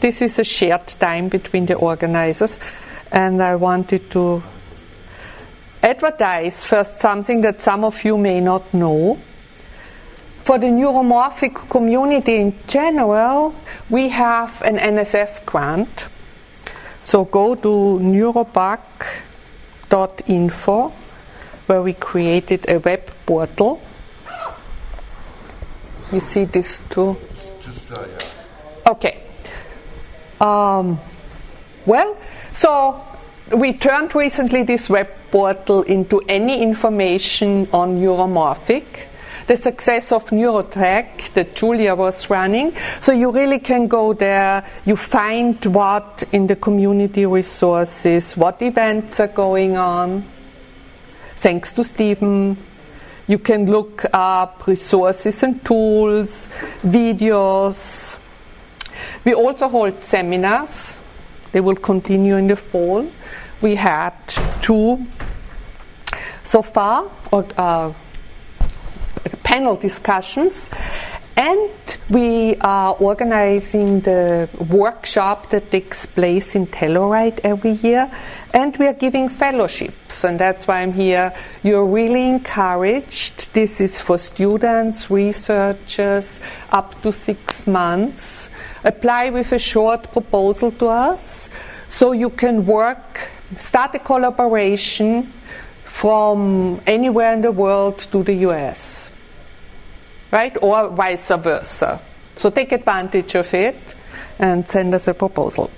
This is a shared time between the organizers, and I wanted to advertise first something that some of you may not know. For the neuromorphic community in general, we have an NSF grant. So go to NeuroPAC.info, where we created a web portal. You see this too? Yeah. Okay. Well, so we turned recently this web portal into any information on neuromorphic. The success of NeuroTAC that Julia was running. So you really can go there, you find what in the community resources, what events are going on. Thanks to Stephen. You can look up resources and tools, videos. We also hold seminars. They will continue in the fall. We had 2 so far, panel discussions, and we are organizing the workshop that takes place in Telluride every year, and we are giving fellowships, and that's why I'm here. You're really encouraged. This is for students, researchers, up to 6 months. Apply with a short proposal to us, so you can start a collaboration from anywhere in the world to the US. Right? Or vice versa. So take advantage of it and send us a proposal.